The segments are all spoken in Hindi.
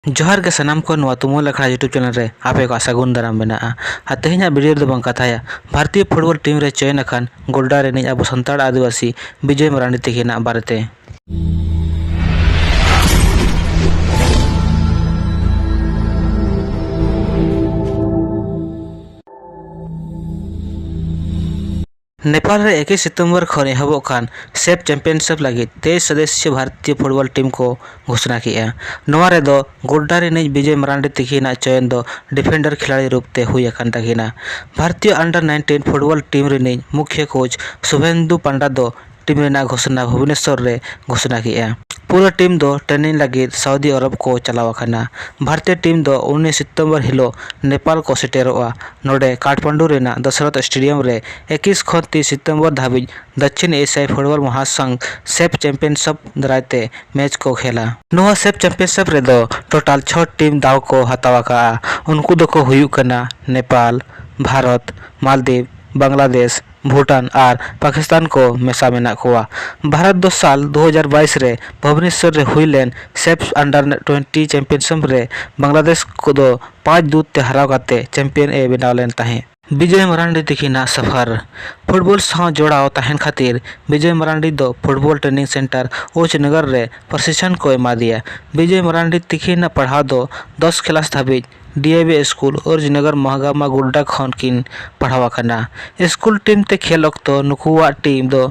जोहार के सनाम को नवा तुमुल अखड़ा यूट्यूब चैनल रे आपे को सागुन दाराम मेना तेहना वीडियो दो बंग कथाया भारतीय फुटबॉल टीम रे चयन अखान गोड्डा रे अब सानताड़ आदिवासी विजय मरांडी तकिना बारेते। नेपाल रे 21 सितंबर खन एहबोग खान सेफ चैंपियनशिप लगी 23 सदस्य भारतीय फुटबॉल टीम को घोषणा किया। नवा रे दो गोड्डा रे विजय मरांडी तकिना चयन दो डिफेंडर खिलाड़ी रूप ते हुई अखान तकिना। भारतीय अंडर 19 फुटबॉल टीम रे मुख्य कोच शुभेंदु पांडा दो टीम रे घोषणा भुवनेश्वर रे घोषणा किया। पूरा टीम दो ट्रेनिंग लगी सऊदी अरब को चलाव अखाना। भारतीय टीम दो 19 सितंबर हिलो नेपाल को सेटेरोआ नोडे काठमांडू रेना दशरथ स्टेडियम रे 21 खन 30 सितंबर धाबिज दक्षिण एशियाई फुटबॉल महासंघ सेफ चैंपियनशिप दरायते मैच को खेला। नोआ सेफ चैंपियनशिप रे दो टोटल 6 टीम दाव को हतावा का। उनको दो को हुयु कना नेपाल, भारत, मालदीव, बांग्लादेश, भूटान और पाकिस्तान को मेसा मेना कोआ। भारत दो साल 2022 रे भुवनेश्वर रे हुईलेन सेफ अंडर 20 चैंपियनशिप रे बांग्लादेश को दो 5-2 ते हराव काते चैंपियन ए बनाव लेन ताहे। विजय मरांडी तकिना सफर फुटबॉल साव जोड़ाव तहन खातिर विजय मरांडी दो फुटबॉल ट्रेनिंग सेंटर ओच नगर रे प्रशिक्षण को एमा दिया। विजय मरांडी तकिना पढ़ाव दो 10 क्लास धाबिज डीएवी स्कूल ओरजनगर महागामा गोड्डा खन किन पढ़ावा कना। स्कूल टीम ते खेल अक्तो नुकुआ टीम दो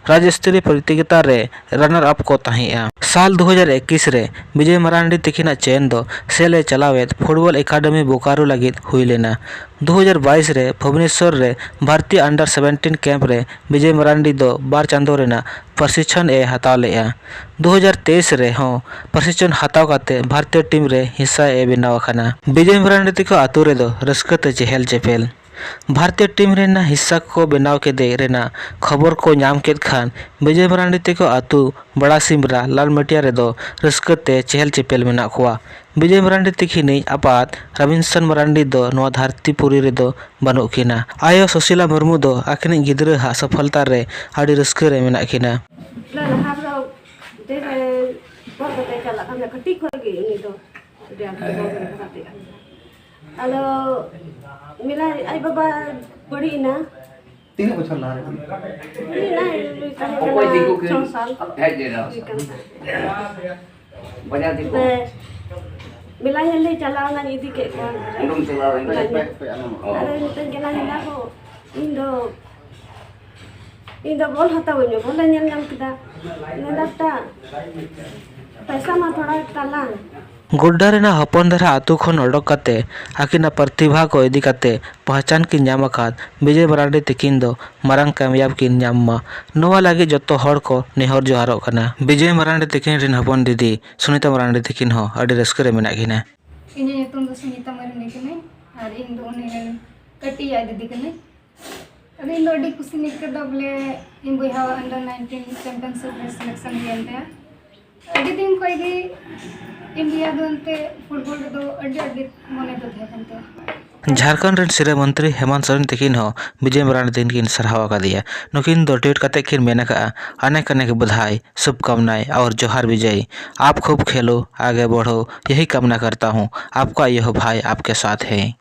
राज्य स्तरीय प्रतियोगिता रे रनर अप को ताहिया। साल 2021 रे विजय मरांडी तकिना चयन दो सेले चलावेत फुटबॉल एकेडमी बोकारो लगी हुई लेना। 2022 रे भुवनेश्वर रे भारतीय अंडर 17 कैंप रे विजय मरांडी दो बार चांदो रेना प्रशिक्षण ए हताव लेया। 2023 रे हो प्रशिक्षण हताव काते भारतीय टीम रे हिस्सा ए बनाव अखाना। विजय मरांडी तको आतु रे दो रस्कते चेहल चेपेल भारतीय टीम रेना हिस्सा को बनाव के दे रेना खबर को नाम के खान विजय मरांडी तको आतु बड़ा सिमरा लाल मटिया रे दो रस्कते चेहल चेपेल मेना खुआ। विजय मरांडी तकिनी आपात रविंसन मरांडी दो नवा धरतीपुरी रे दो बनु किना। आयो सुशीला मुर्मू दो आखिनी गिद्रा हा सफलता रे आड़ी रस्क रे मेना किना। Halo, Mila, ay baba beri na. Tiga bocor lah. Ini lah, sosal. Banyak tipu. Mila yang le jalan na ini ke kan. Belum celah ini. Ada yang tenggelam ini aku. Indo bol hata wujud, bol yang kita. Ini daftar. पैसा में थोड़ा ताला गोड्डा रेना हपन धरा आतु खन ओडक काते आकिना प्रतिभा को इदी काते पहचान की नाम अखात विजय मरांडी तकिन दो मारंग कामयाब की नाम नोवा लागे जतो हड़ को नेहर जोहारो कना। विजय मरांडी तकिन रिन हपन दीदी सुनीता मरांडी तकिन हो आडी रस्क रे मेना किना। इने नेतुम दो सुनीता मरांडी कने आर इन दो ने कटी आ दीदी कने अबे इन लोडी कुछ निकल दबले इन बुहा अंडर 19 चैंपियनशिप सिलेक्शन लियंते अडी दिन कोई गी इंडिया दोनते फुटबॉल दो अड्डी मने दो थे। झारखंड रेन सिरे मंत्री हेमंत सोरेन तकिन हो विजय मरांडी तकिन सरहावा का दिया। नुकिन दो ट्वीट काते किन मेना का अनेक अनेक बधाई शुभकामनाएं और जोहार विजय। आप खूब खेलो आगे बढ़ो यही कामना करता हूँ। आपका यह भाई आपके साथ है।